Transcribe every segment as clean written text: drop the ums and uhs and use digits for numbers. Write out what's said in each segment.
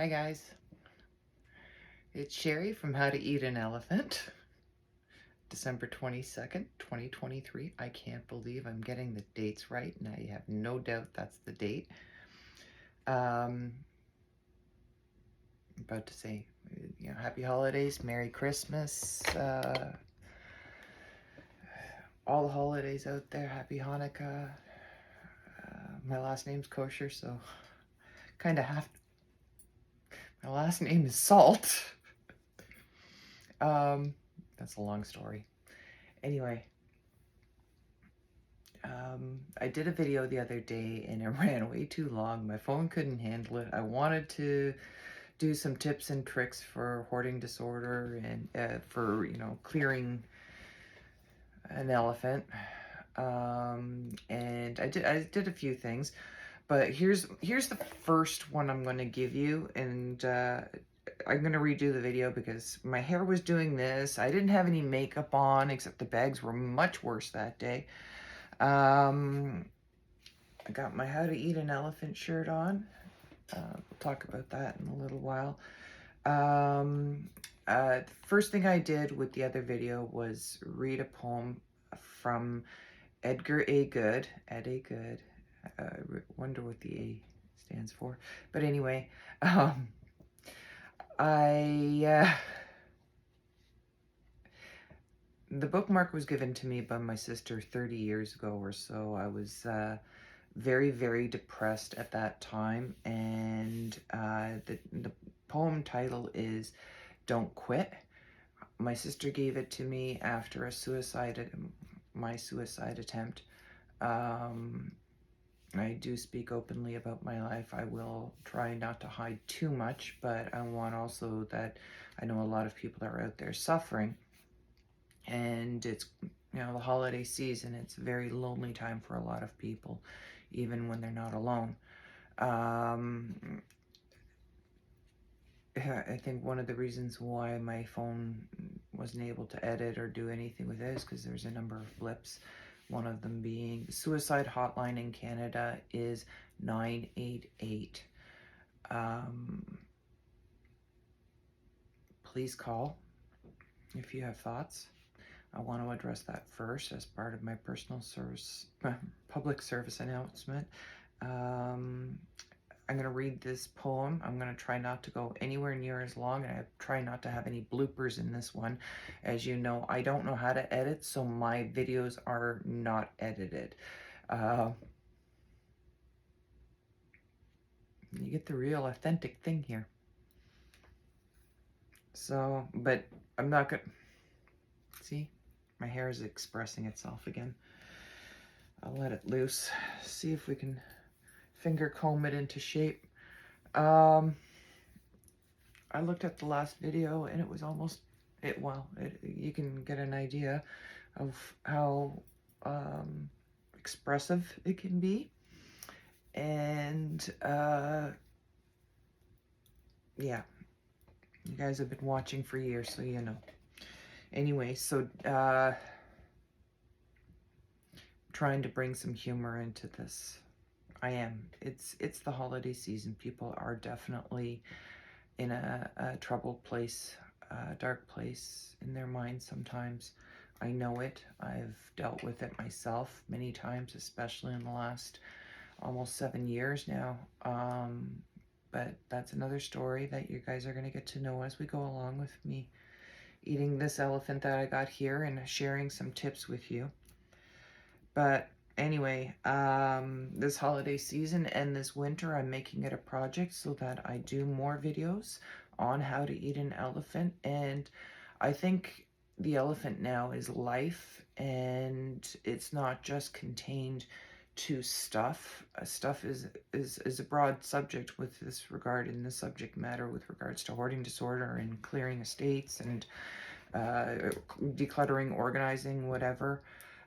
Hi guys, it's Sherry from How to Eat an Elephant, December 22nd, 2023. I can't believe I'm getting the dates right, and I have no doubt that's the date. I'm about to say, happy holidays, Merry Christmas, all the holidays out there, Happy Hanukkah. My last name's kosher, so kind of have to. My last name is Salt. That's a long story. Anyway, I did a video the other day and it ran way too long. My phone couldn't handle it. I wanted to do some tips and tricks for hoarding disorder and for, clearing an elephant. And I did a few things, but here's the first one I'm going to give you, and I'm going to redo the video because my hair was doing this. I didn't have any makeup on, except the bags were much worse that day. I got my How to Eat an Elephant shirt on. We'll talk about that in a little while. The first thing I did with the other video was read a poem from Edgar A. Good. Ed A. Good. Wonder what the A stands for. But anyway, the bookmark was given to me by my sister 30 years ago or so. I was very, very depressed at that time, and the poem title is Don't Quit. My sister gave it to me after my suicide attempt. I do speak openly about my life. I will try not to hide too much, but I want also that I know a lot of people are out there suffering. And it's, the holiday season. It's a very lonely time for a lot of people, even when they're not alone. I think one of the reasons why my phone wasn't able to edit or do anything with it is because there's a number of blips. One of them being the suicide hotline in Canada is 988. Please call if you have thoughts. I want to address that first as part of my public service announcement. I'm going to read this poem. I'm going to try not to go anywhere near as long, and I try not to have any bloopers in this one. As you know, I don't know how to edit, so my videos are not edited. You get the real authentic thing here. So, but I'm not going to... See? My hair is expressing itself again. I'll let it loose. See if we can finger comb it into shape. I looked at the last video and it was almost you can get an idea of how expressive it can be. And yeah, you guys have been watching for years, so you know. Anyway, so trying to bring some humor into this. I am. It's the holiday season. People are definitely in a troubled place, a dark place in their minds sometimes. I know it. I've dealt with it myself many times, especially in the last almost 7 years now. But that's another story that you guys are going to get to know as we go along with me eating this elephant that I got here and sharing some tips with you. But anyway, this holiday season and this winter, I'm making it a project so that I do more videos on how to eat an elephant. And I think the elephant now is life, and it's not just contained to stuff. Stuff is a broad subject with this regard in the subject matter with regards to hoarding disorder and clearing estates and decluttering, organizing, whatever.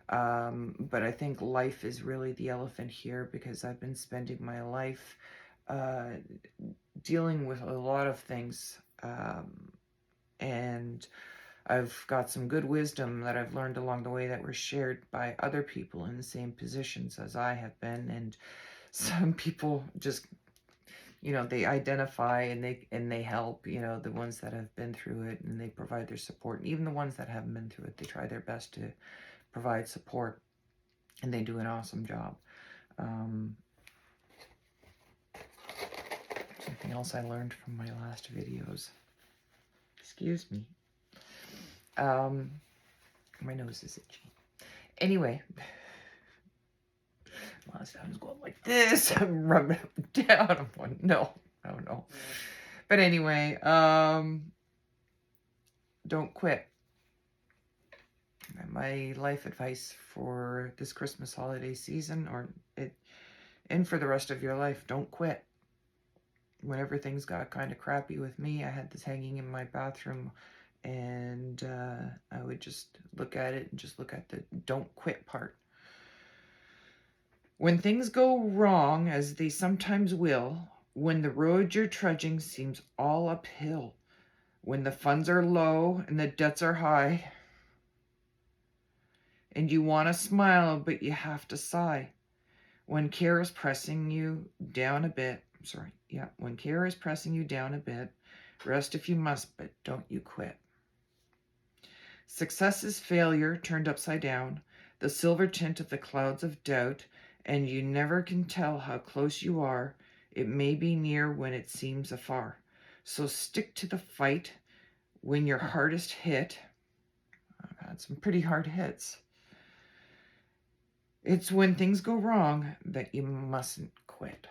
But I think life is really the elephant here, because I've been spending my life dealing with a lot of things, and I've got some good wisdom that I've learned along the way that were shared by other people in the same positions as I have been, and some people just, they identify and they help, the ones that have been through it, and they provide their support. And even the ones that haven't been through it, they try their best to provide support, and they do an awesome job. Something else I learned from my last videos. Excuse me. My nose is itchy. Anyway, last time I was going like this. I'm rubbing it down. I'm going, no. But anyway, don't quit. My life advice for this Christmas holiday season, and for the rest of your life, don't quit. Whenever things got kind of crappy with me, I had this hanging in my bathroom, and I would just look at it and just look at the don't quit part. When things go wrong, as they sometimes will, when the road you're trudging seems all uphill, when the funds are low and the debts are high, and you want to smile but you have to sigh, when care is pressing you down a bit, when care is pressing you down a bit, rest if you must, but don't you quit. Success is failure turned upside down, the silver tint of the clouds of doubt, and you never can tell how close you are. It may be near when it seems afar. So stick to the fight when you're hardest hit. I've had some pretty hard hits. It's when things go wrong that you mustn't quit.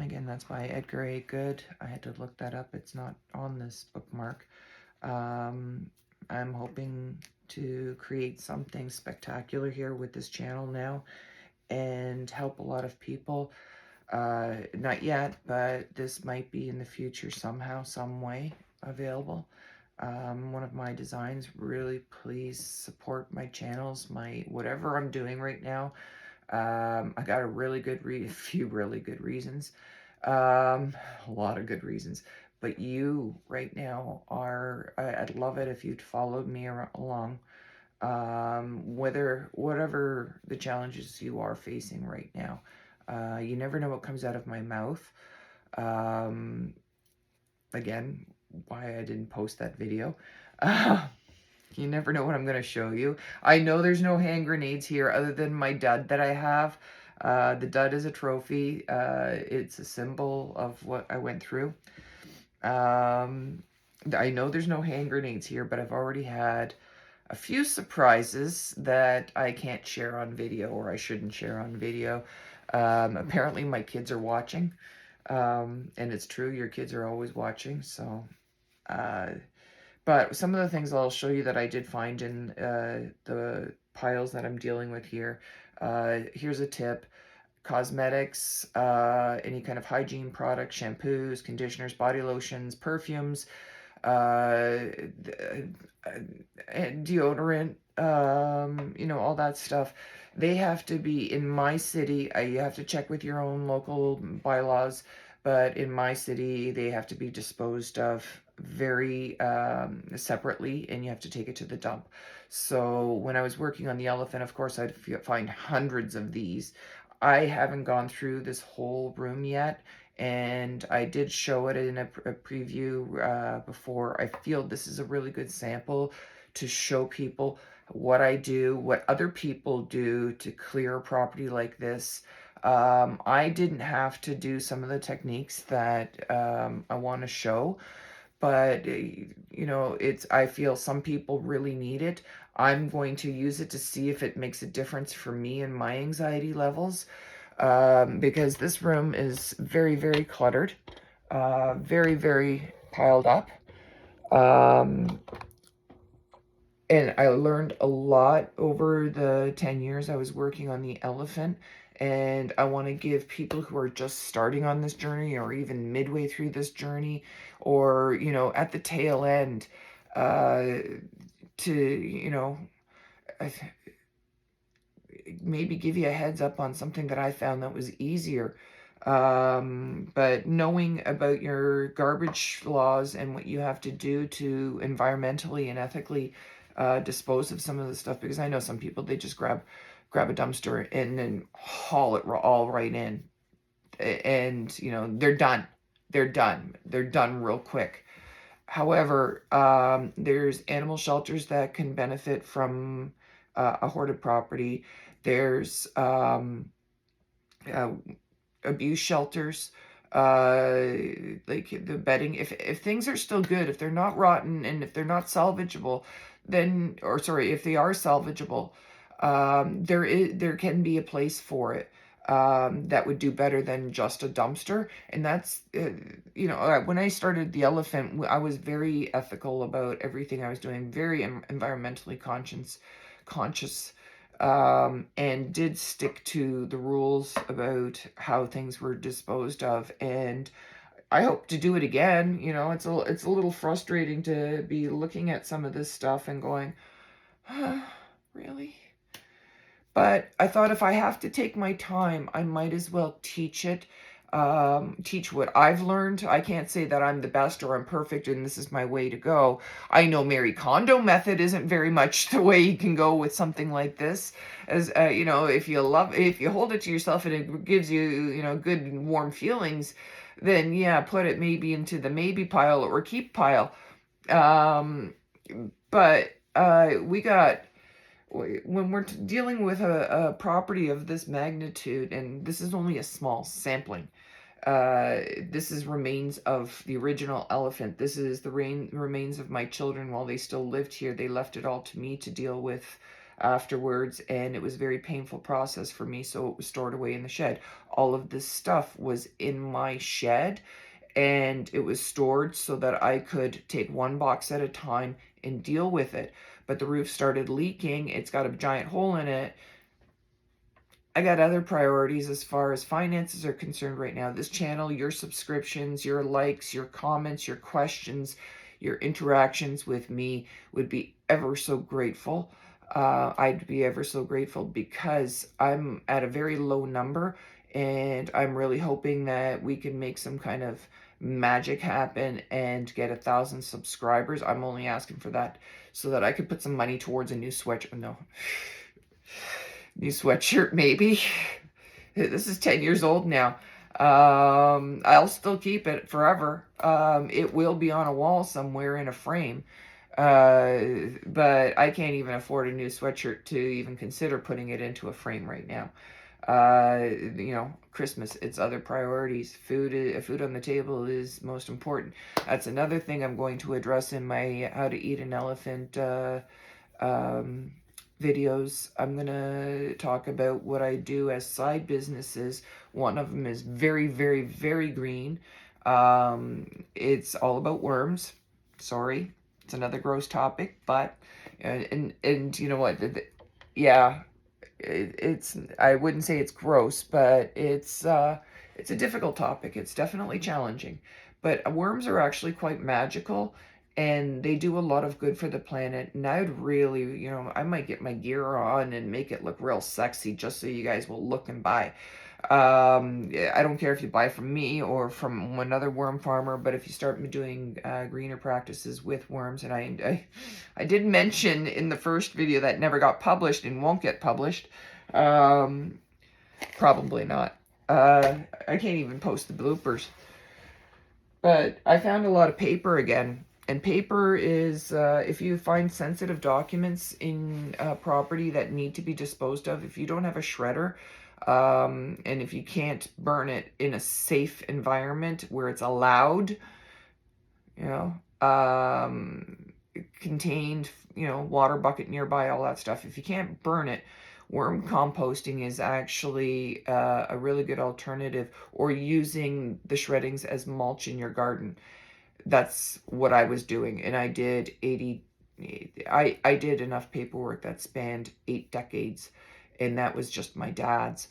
Again, that's by Edgar A. Good. I had to look that up. It's not on this bookmark. I'm hoping to create something spectacular here with this channel now and help a lot of people. Not yet, but this might be in the future somehow, some way available. One of my designs. Really, please support my channels, whatever I'm doing right now. I got a few really good reasons, a lot of good reasons. But you right now I'd love it if you'd followed me along. Whatever the challenges you are facing right now. You never know what comes out of my mouth. Again, why I didn't post that video. You never know what I'm going to show you. I know there's no hand grenades here other than my dud that I have. The dud is a trophy. It's a symbol of what I went through. I know there's no hand grenades here, but I've already had a few surprises that I can't share on video, or I shouldn't share on video. Apparently my kids are watching. And it's true, your kids are always watching, so... But some of the things I'll show you that I did find in the piles that I'm dealing with here. Here's a tip. Cosmetics, any kind of hygiene products, shampoos, conditioners, body lotions, perfumes, deodorant, all that stuff. They have to be in my city. You have to check with your own local bylaws, but in my city, they have to be disposed of very separately, and you have to take it to the dump. So when I was working on the elephant, of course, I'd find hundreds of these. I haven't gone through this whole room yet, and I did show it in a preview before. I feel this is a really good sample to show people what I do, what other people do to clear a property like this. I didn't have to do some of the techniques that I want to show, but I feel some people really need it. I'm going to use it to see if it makes a difference for me and my anxiety levels, because this room is very, very cluttered, very, very piled up. And I learned a lot over the 10 years I was working on the elephant. And I want to give people who are just starting on this journey, or even midway through this journey, or, at the tail end, to, maybe give you a heads up on something that I found that was easier. But knowing about your garbage laws and what you have to do to environmentally and ethically dispose of some of the stuff, because I know some people, they just grab a dumpster and then haul it all right in. and you know, they're done. They're done. They're done real quick. However, there's animal shelters that can benefit from a hoarded property. There's uh, abuse shelters, uh, like the bedding. If things are still good, if they're not rotten, and if they're not salvageable, then, or sorry, if they are salvageable, there can be a place for it. That would do better than just a dumpster. And that's, you know, when I started the elephant, I was very ethical about everything I was doing, very environmentally conscious, and did stick to the rules about how things were disposed of. And I hope to do it again. You know, it's a little frustrating to be looking at some of this stuff and going, really? But I thought if I have to take my time, I might as well teach it. Teach what I've learned. I can't say that I'm the best or I'm perfect and this is my way to go. I know Mary Kondo method isn't very much the way you can go with something like this. As you know, if you hold it to yourself and it gives you, you know, good and warm feelings, then yeah, put it maybe into the maybe pile or keep pile. But when we're dealing with a property of this magnitude, and this is only a small sampling, this is remains of the original elephant. This is the remains of my children while they still lived here. They left it all to me to deal with afterwards, and it was a very painful process for me, so it was stored away in the shed. All of this stuff was in my shed, and it was stored so that I could take one box at a time and deal with it. But the roof started leaking. It's got a giant hole in it. I got other priorities as far as finances are concerned right now. This channel, your subscriptions, your likes, your comments, your questions, your interactions with me would be ever so grateful. I'd be ever so grateful because I'm at a very low number, and I'm really hoping that we can make some kind of magic happen and get 1,000 subscribers. I'm only asking for that so that I could put some money towards a new sweatshirt. No. New sweatshirt, maybe. This is 10 years old now. I'll still keep it forever. It will be on a wall somewhere in a frame. But I can't even afford a new sweatshirt to even consider putting it into a frame right now. You know, Christmas, it's other priorities. Food on the table is most important. That's another thing I'm going to address in my How to Eat an Elephant videos. I'm gonna talk about what I do as side businesses. One of them is very, very, very green. It's all about worms. Sorry, it's another gross topic, but and you know what? Yeah, it's, I wouldn't say it's gross, but it's a difficult topic. It's definitely challenging. But worms are actually quite magical, and they do a lot of good for the planet. And I'd really, you know, I might get my gear on and make it look real sexy just so you guys will look and buy. I don't care if you buy from me or from another worm farmer, but if you start doing greener practices with worms, and I did mention in the first video that never got published and won't get published. Probably not. I can't even post the bloopers. But I found a lot of paper again. And paper is, if you find sensitive documents in property that need to be disposed of, if you don't have a shredder, and if you can't burn it in a safe environment where it's allowed, you know, contained, you know, water bucket nearby, all that stuff. If you can't burn it, worm composting is actually a really good alternative, or using the shreddings as mulch in your garden. That's what I was doing, and I did I did enough paperwork that spanned 8 decades, and that was just my dad's.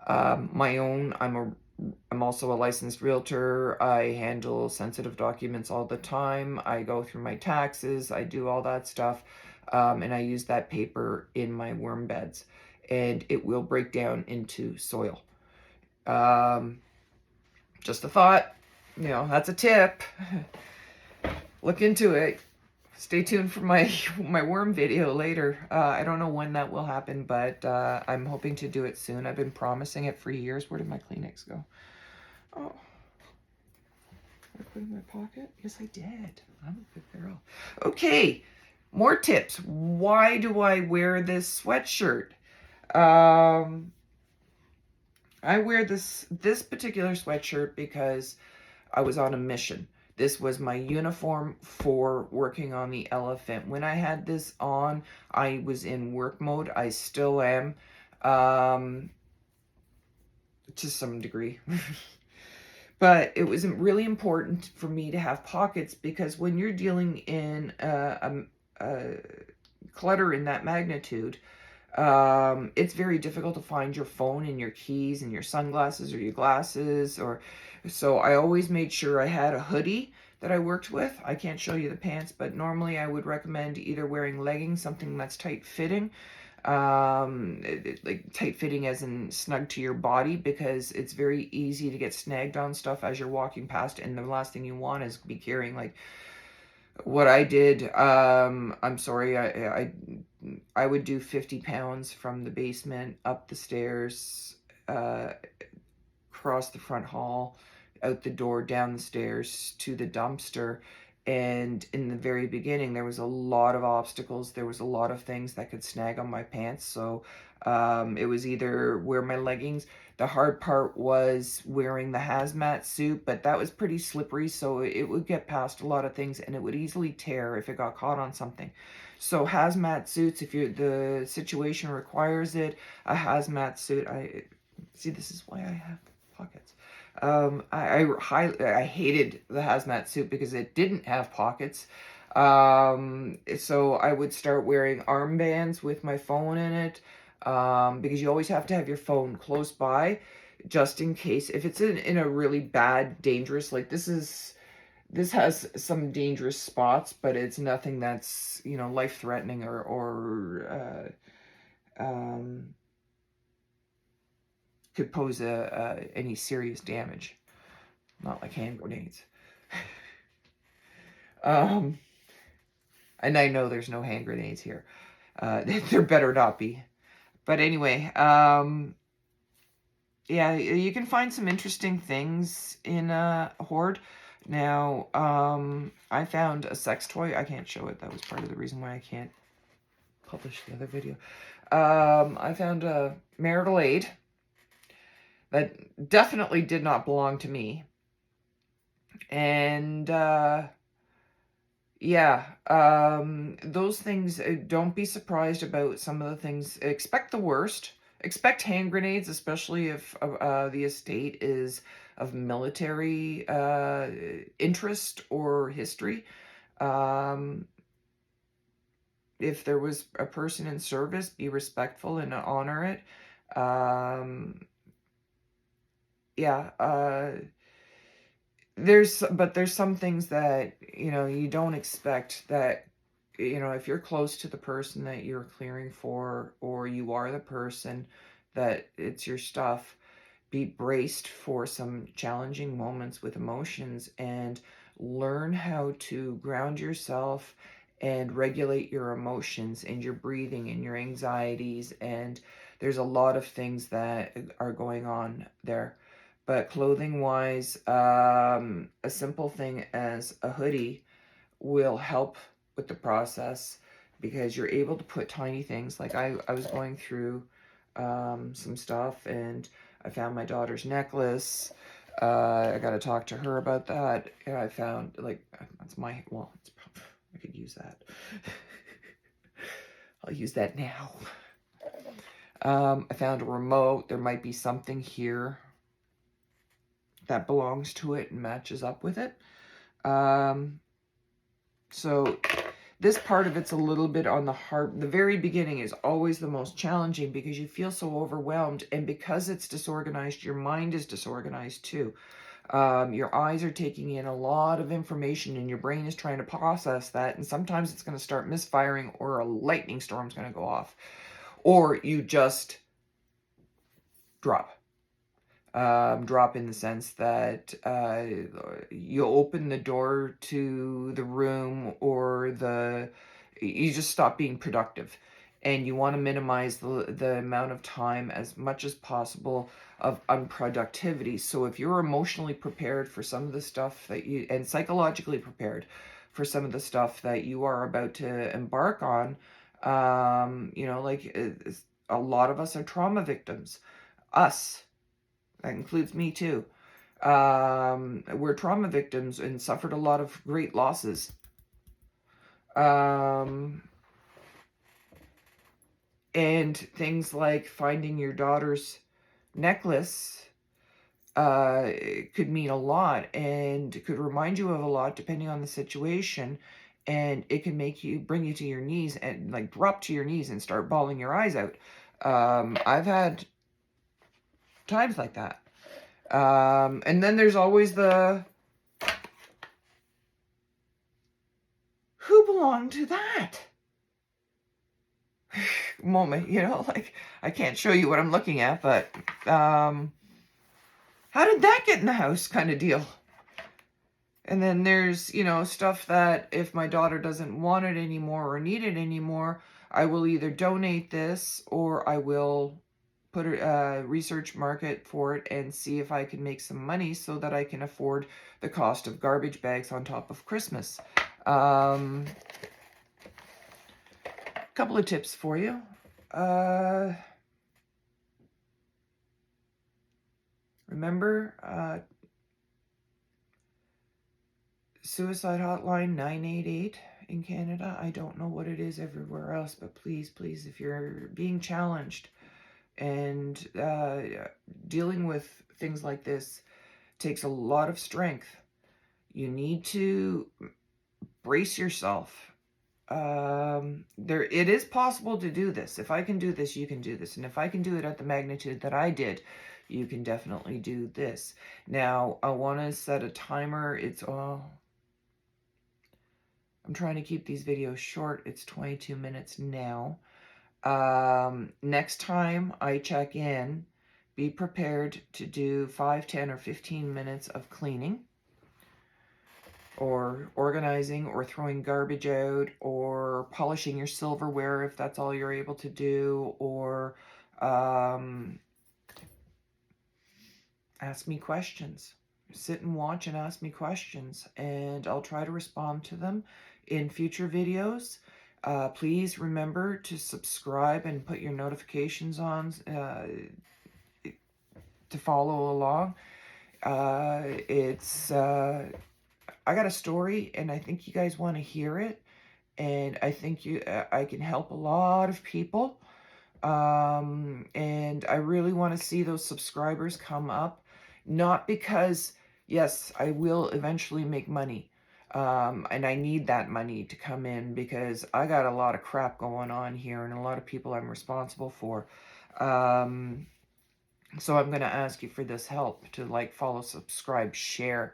My own, I'm also a licensed realtor. I handle sensitive documents all the time. I go through my taxes. I do all that stuff, and I use that paper in my worm beds, and it will break down into soil. Just a thought. You know, that's a tip. Look into it. Stay tuned for my worm video later. I don't know when that will happen, but I'm hoping to do it soon. I've been promising it for years. Where did my Kleenex go? Oh, did I put it in my pocket? Yes, I did. I'm a good girl. Okay, more tips. Why do I wear this sweatshirt? Um, I wear this particular sweatshirt because I was on a mission. This was my uniform for working on the elephant. When I had this on, I was in work mode. I still am, um, to some degree. But it was really important for me to have pockets because when you're dealing in clutter in that magnitude, it's very difficult to find your phone and your keys and your sunglasses or your glasses. So I always made sure I had a hoodie that I worked with. I can't show you the pants, but normally I would recommend either wearing leggings, something that's tight fitting, like tight fitting as in snug to your body, because it's very easy to get snagged on stuff as you're walking past, and the last thing you want is be carrying like what I did. I'm sorry, I would do 50 pounds from the basement up the stairs, across the front hall, out the door, down the stairs to the dumpster. And in the very beginning, there was a lot of obstacles. There was a lot of things that could snag on my pants. So it was either wear my leggings. The hard part was wearing the hazmat suit, but that was pretty slippery. So it would get past a lot of things and it would easily tear if it got caught on something. So hazmat suits, if the situation requires it, a hazmat suit. See, this is why I have pockets. I hated the hazmat suit because it didn't have pockets. So I would start wearing armbands with my phone in it, because you always have to have your phone close by, just in case if it's in a really bad, dangerous, like this has some dangerous spots, but it's nothing that's, life threatening or could pose any serious damage. Not like hand grenades. And I know there's no hand grenades here. There better not be. But anyway, yeah, you can find some interesting things in Hoard. Now, I found a sex toy. I can't show it. That was part of the reason why I can't publish the other video. I found a marital aid that definitely did not belong to me. And, yeah, those things, don't be surprised about some of the things. Expect the worst. Expect hand grenades, especially if the estate is of military interest or history. If there was a person in service, be respectful and honor it. Yeah, there's some things that, you don't expect that, if you're close to the person that you're clearing for, or you are the person that it's your stuff, be braced for some challenging moments with emotions and learn how to ground yourself and regulate your emotions and your breathing and your anxieties. And there's a lot of things that are going on there. But clothing wise, a simple thing as a hoodie will help with the process, because you're able to put tiny things. Like I was going through some stuff and I found my daughter's necklace. I got to talk to her about that. And I found, like, that's my, well, I could use that. I'll use that now. I found a remote. There might be something here that belongs to it and matches up with it. So this part of it's a little bit on the hard. The very beginning is always the most challenging because you feel so overwhelmed, and because it's disorganized, your mind is disorganized too. Your eyes are taking in a lot of information and your brain is trying to process that, and sometimes it's going to start misfiring, or a lightning storm's going to go off, or you just drop. Drop in the sense that you open the door to the room, or you just stop being productive. and you want to minimize the amount of time as much as possible of unproductivity. So if you're emotionally prepared for some of the stuff that you, and psychologically prepared for some of the stuff that you are about to embark on, you know, like a lot of us are trauma victims. Us, that includes me too. We're trauma victims and suffered a lot of great losses. And things like finding your daughter's necklace could mean a lot, and it could remind you of a lot depending on the situation, and it can make you, bring you to your knees and like drop to your knees and start bawling your eyes out. I've had times like that. And then there's always the, who belonged to that moment, you know, like I can't show you what I'm looking at, but how did that get in the house kind of deal. And then there's, you know, stuff that if my daughter doesn't want it anymore or need it anymore, I will either donate this or I will put a research market for it and see if I can make some money so that I can afford the cost of garbage bags on top of Christmas. Couple of tips for you. Remember, suicide hotline 988 in Canada. I don't know what it is everywhere else, but please, please, if you're being challenged and dealing with things like this takes a lot of strength. You need to brace yourself. It is possible to do this. If I can do this, you can do this. And if I can do it at the magnitude that I did, you can definitely do this. Now, I want to set a timer. I'm trying to keep these videos short. It's 22 minutes now. Next time I check in, be prepared to do 5, 10, or 15 minutes of cleaning, or organizing, or throwing garbage out, or polishing your silverware if that's all you're able to do, or ask me questions. Sit and watch and ask me questions, and I'll try to respond to them in future videos. Please remember to subscribe and put your notifications on to follow along. I got a story, and I think you guys want to hear it, and I think I can help a lot of people. And I really want to see those subscribers come up, not because, yes, I will eventually make money. And I need that money to come in because I got a lot of crap going on here and a lot of people I'm responsible for. So I'm going to ask you for this help to like, follow, subscribe, share,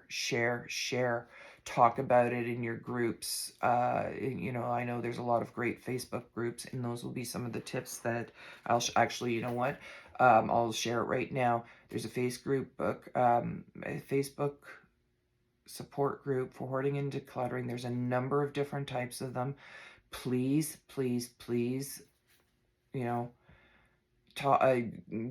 talk about it in your groups. You know, I know there's a lot of great Facebook groups, and those will be some of the tips that I'll actually, you know what? I'll share it right now. There's a Facebook support group for hoarding and decluttering. There's a number of different types of them. Please, please, please, you know,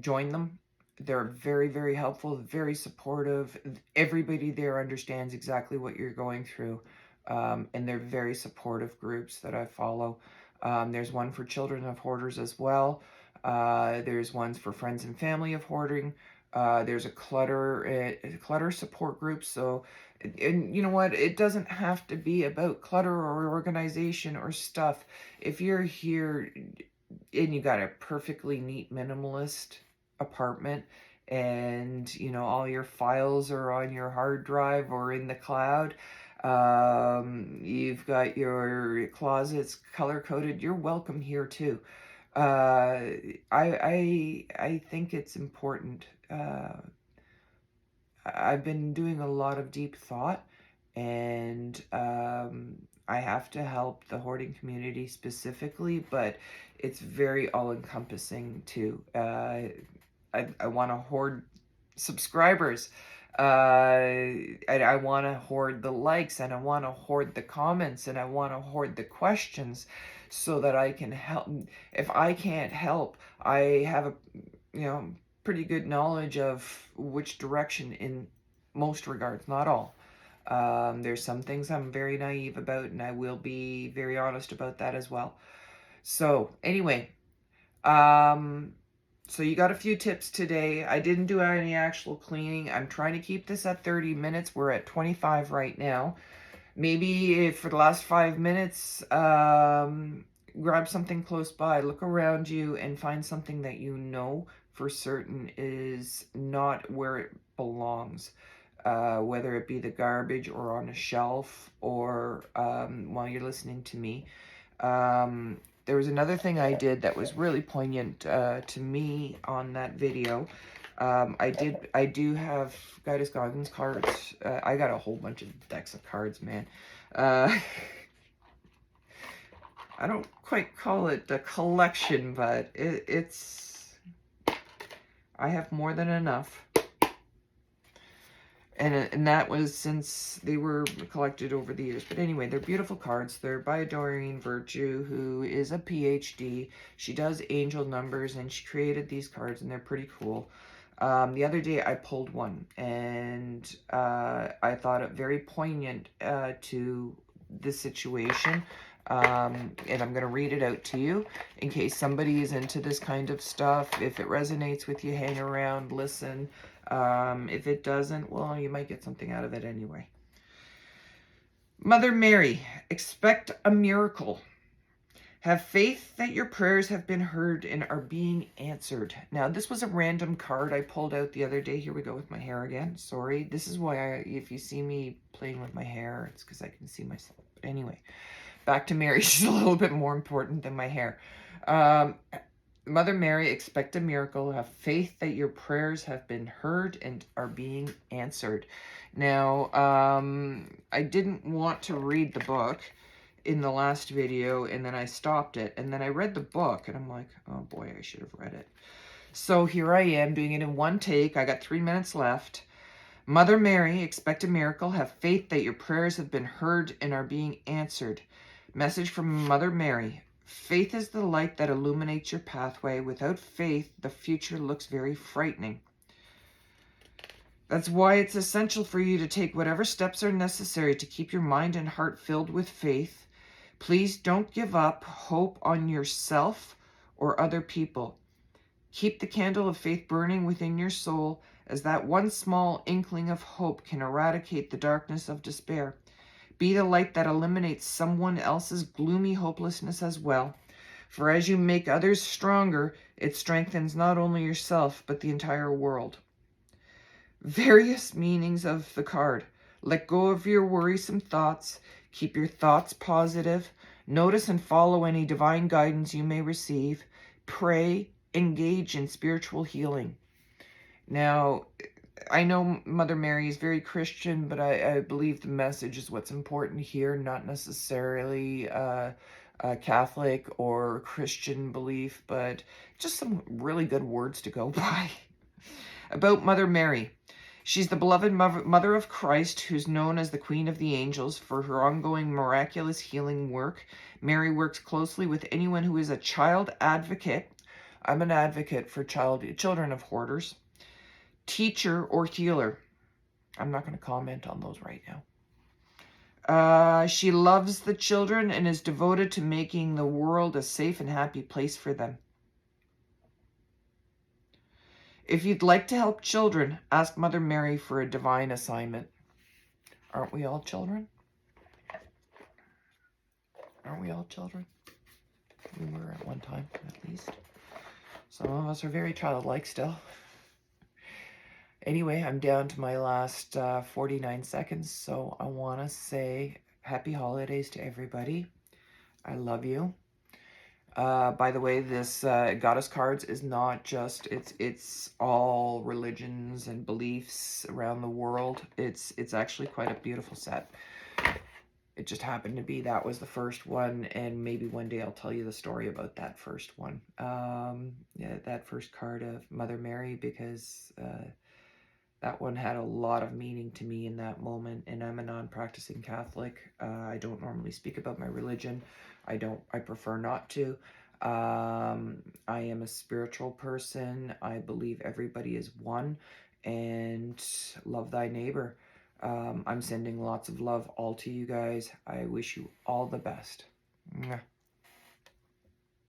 join them. They're very, very helpful, very supportive. Everybody there understands exactly what you're going through. And they're very supportive groups that I follow. There's one for children of hoarders as well. There's ones for friends and family of hoarding. There's a clutter support group. So, and you know what? It doesn't have to be about clutter or organization or stuff. If you're here and you got a perfectly neat minimalist apartment, and you know all your files are on your hard drive or in the cloud, you've got your closets color coded, you're welcome here too. I think it's important. I've been doing a lot of deep thought, and I have to help the hoarding community specifically, but it's very all-encompassing too. I want to hoard subscribers. And I want to hoard the likes, and I want to hoard the comments, and I want to hoard the questions so that I can help. If I can't help, I have a, pretty good knowledge of which direction in most regards, not all. There's some things I'm very naive about, and I will be very honest about that as well. So anyway, so you got a few tips today. I didn't do any actual cleaning. I'm trying to keep this at 30 minutes. We're at 25 right now. Maybe for the last 5 minutes, grab something close by, look around you, and find something that you know for certain is not where it belongs. Whether it be the garbage or on a shelf or while you're listening to me. There was another thing I did that was really poignant to me on that video. I do have Guidus Goggins cards. I got a whole bunch of decks of cards, man. I don't quite call it a collection, but I have more than enough. And that was since they were collected over the years. But anyway, they're beautiful cards. They're by Doreen Virtue, who is a PhD. She does angel numbers, and she created these cards, and they're pretty cool. The other day, I pulled one, and I thought it very poignant to the situation. And I'm going to read it out to you in case somebody is into this kind of stuff. If it resonates with you, hang around, listen. If it doesn't, well, you might get something out of it anyway. Mother Mary, expect a miracle. Have faith that your prayers have been heard and are being answered. Now, this was a random card I pulled out the other day. Here we go with my hair again. Sorry. This is why if you see me playing with my hair, it's because I can see myself. But anyway, back to Mary. She's a little bit more important than my hair. Mother Mary, expect a miracle. Have faith that your prayers have been heard and are being answered. Now, I didn't want to read the book in the last video, and then I stopped it, and then I read the book, and I'm like, oh boy, I should have read it. So here I am doing it in one take. I got 3 minutes left. Mother Mary, expect a miracle. Have faith that your prayers have been heard and are being answered. Message from Mother Mary. Faith is the light that illuminates your pathway. Without faith, the future looks very frightening. That's why it's essential for you to take whatever steps are necessary to keep your mind and heart filled with faith. Please don't give up hope on yourself or other people. Keep the candle of faith burning within your soul, as that one small inkling of hope can eradicate the darkness of despair. Be the light that eliminates someone else's gloomy hopelessness as well. For as you make others stronger, it strengthens not only yourself, but the entire world. Various meanings of the card. Let go of your worrisome thoughts. Keep your thoughts positive. Notice and follow any divine guidance you may receive. Pray. Engage in spiritual healing. Now, I know Mother Mary is very Christian, but I believe the message is what's important here, not necessarily a Catholic or Christian belief, but just some really good words to go by. About Mother Mary. She's the beloved mother of Christ, who's known as the Queen of the Angels for her ongoing miraculous healing work. Mary works closely with anyone who is a child advocate. I'm an advocate for children of hoarders. Teacher or healer. I'm not going to comment on those right now. She loves the children and is devoted to making the world a safe and happy place for them. If you'd like to help children, ask Mother Mary for a divine assignment. Aren't we all children? Aren't we all children? We were at one time, at least. Some of us are very childlike still. Anyway, I'm down to my last 49 seconds, so I want to say happy holidays to everybody. I love you. By the way, this Goddess Cards is not just, it's all religions and beliefs around the world. It's actually quite a beautiful set. It just happened to be that was the first one, and maybe one day I'll tell you the story about that first one. Yeah, that first card of Mother Mary, because That one had a lot of meaning to me in that moment, and I'm a non-practicing Catholic. I don't normally speak about my religion. I prefer not to. I am a spiritual person. I believe everybody is one, and love thy neighbor. I'm sending lots of love all to you guys. I wish you all the best. Mwah.